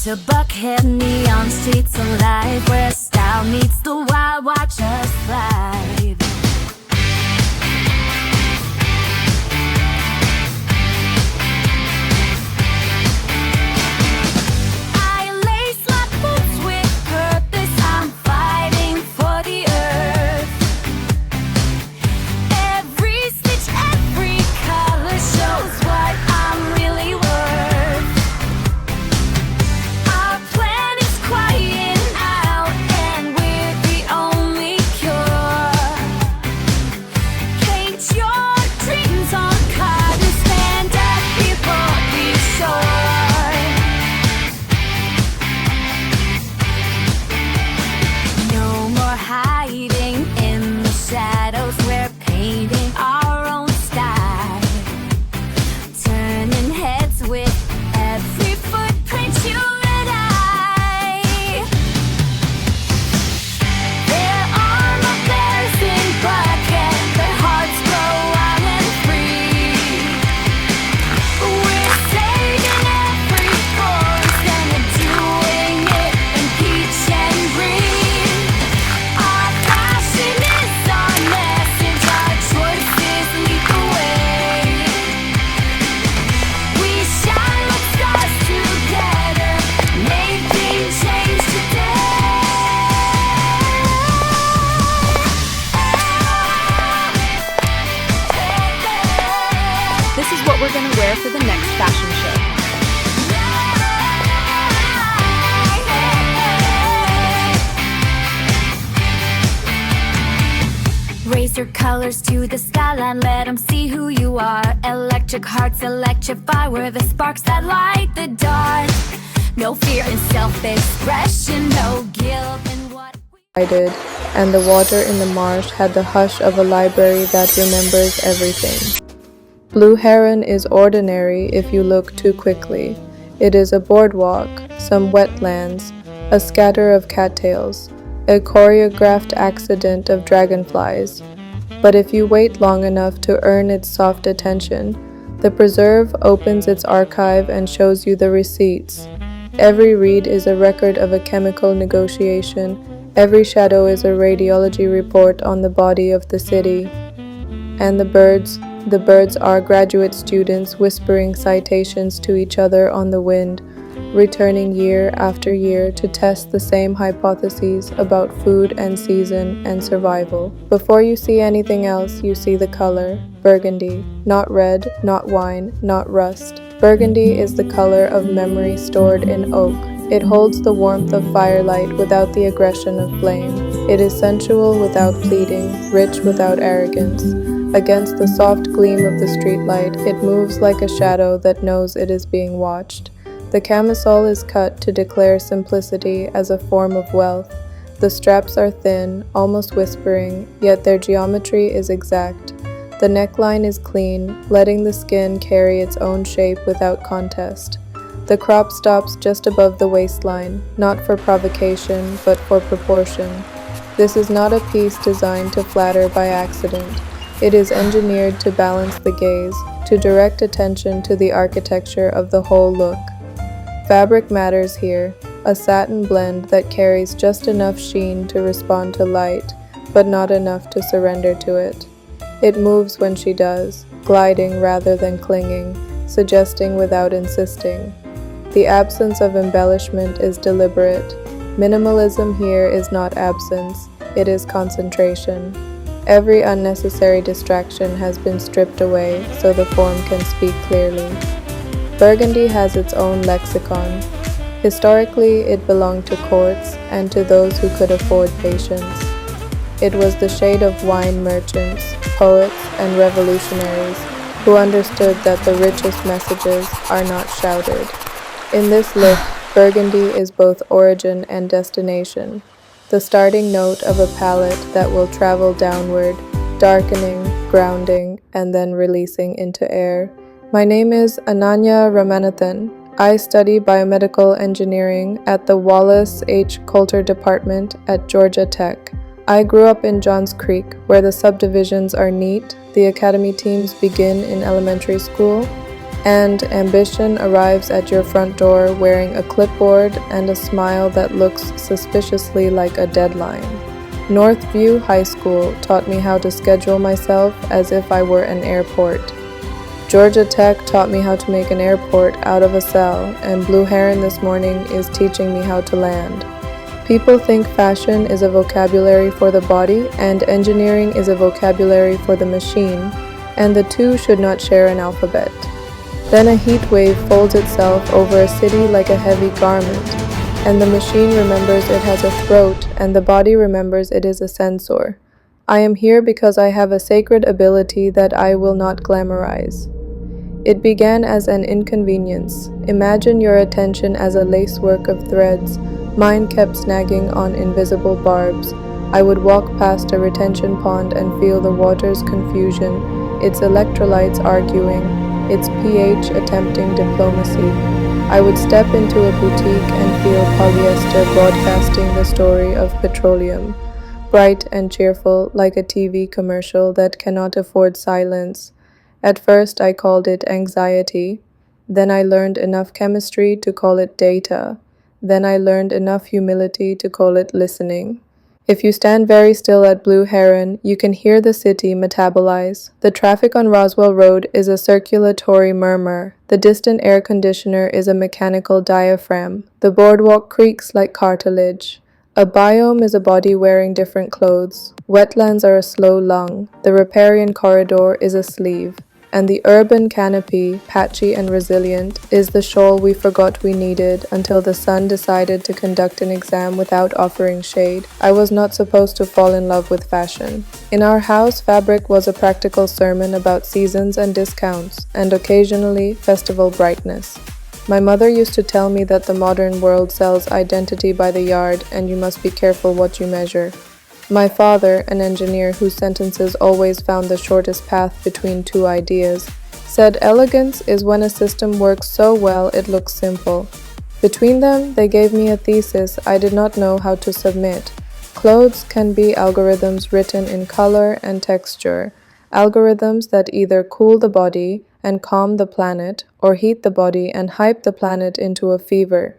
to Buckhead, neon streets alive, where style meets the wild, watch us slide. I lace my boots with purpose, I'm fighting for the earth. Every stitch, every color shows what I'm really worth. Our planet's crying out, and we're the only cure. Paint your dreams on card and stand up before the shore. No more hiding in the shadows, we're painting our own style. Turning heads with every footprint, you and I. There are no bears in Buckhead, their hearts grow wild and free. We're saving every forest and doing it in peach and green. Our passion is our message, our choices lead the way. We shine like stars together, making change today. This is what we're gonna wear for the next fashion show. Raise your colors to the skyline, let them see who you are. Electric hearts electrify, we're the sparks that light the dark. No fear in self-expression, no guilt in what we And the water in the marsh had the hush of a library that remembers everything. Blue Heron is ordinary if you look too quickly. It is a boardwalk, some wetlands, a scatter of cattails, a choreographed accident of dragonflies. But if you wait long enough to earn its soft attention, the preserve opens its archive and shows you the receipts. Every reed is a record of a chemical negotiation. Every shadow is a radiology report on the body of the city. And the birds are graduate students whispering citations to each other on the wind, returning year after year to test the same hypotheses about food and season and survival. Before you see anything else, you see the color, burgundy, not red, not wine, not rust. Burgundy is the color of memory stored in oak. It holds the warmth of firelight without the aggression of flame. It is sensual without pleading, rich without arrogance. Against the soft gleam of the streetlight, it moves like a shadow that knows it is being watched. The camisole is cut to declare simplicity as a form of wealth. The straps are thin, almost whispering, yet their geometry is exact. The neckline is clean, letting the skin carry its own shape without contest. The crop stops just above the waistline, not for provocation, but for proportion. This is not a piece designed to flatter by accident. It is engineered to balance the gaze, to direct attention to the architecture of the whole look. Fabric matters here, a satin blend that carries just enough sheen to respond to light, but not enough to surrender to it. It moves when she does, gliding rather than clinging, suggesting without insisting. The absence of embellishment is deliberate. Minimalism here is not absence, it is concentration. Every unnecessary distraction has been stripped away so the form can speak clearly. Burgundy has its own lexicon. Historically, it belonged to courts and to those who could afford patience. It was the shade of wine merchants, poets, and revolutionaries who understood that the richest messages are not shouted. In this look, burgundy is both origin and destination, the starting note of a palette that will travel downward, darkening, grounding, and then releasing into air. My name is Ananya Ramanathan. I study biomedical engineering at the Wallace H. Coulter Department at Georgia Tech. I grew up in Johns Creek, where the subdivisions are neat, the academy teams begin in elementary school, And ambition arrives at your front door wearing a clipboard and a smile that looks suspiciously like a deadline. Northview High School taught me how to schedule myself as if I were an airport. Georgia Tech taught me how to make an airport out of a cell, and Blue Heron this morning is teaching me how to land. People think fashion is a vocabulary for the body and engineering is a vocabulary for the machine, and the two should not share an alphabet. Then a heat wave folds itself over a city like a heavy garment, and the machine remembers it has a throat, and the body remembers it is a sensor. I am here because I have a sacred ability that I will not glamorize. It began as an inconvenience. Imagine your attention as a lacework of threads. Mine kept snagging on invisible barbs. I would walk past a retention pond and feel the water's confusion, its electrolytes arguing, its pH attempting diplomacy. I would step into a boutique and feel polyester broadcasting the story of petroleum, bright and cheerful like a TV commercial that cannot afford silence. At first I called it anxiety. Then I learned enough chemistry to call it data. Then I learned enough humility to call it listening. If you stand very still at Blue Heron, you can hear the city metabolize. The traffic on Roswell Road is a circulatory murmur. The distant air conditioner is a mechanical diaphragm. The boardwalk creaks like cartilage. A biome is a body wearing different clothes. Wetlands are a slow lung. The riparian corridor is a sleeve. And the urban canopy, patchy and resilient, is the shawl we forgot we needed until the sun decided to conduct an exam without offering shade. I was not supposed to fall in love with fashion. In our house, fabric was a practical sermon about seasons and discounts, and occasionally festival brightness. My mother used to tell me that the modern world sells identity by the yard, and you must be careful what you measure. My father, an engineer whose sentences always found the shortest path between two ideas, said elegance is when a system works so well it looks simple. Between them, they gave me a thesis I did not know how to submit. Clothes can be algorithms written in color and texture, algorithms that either cool the body and calm the planet, or heat the body and hype the planet into a fever.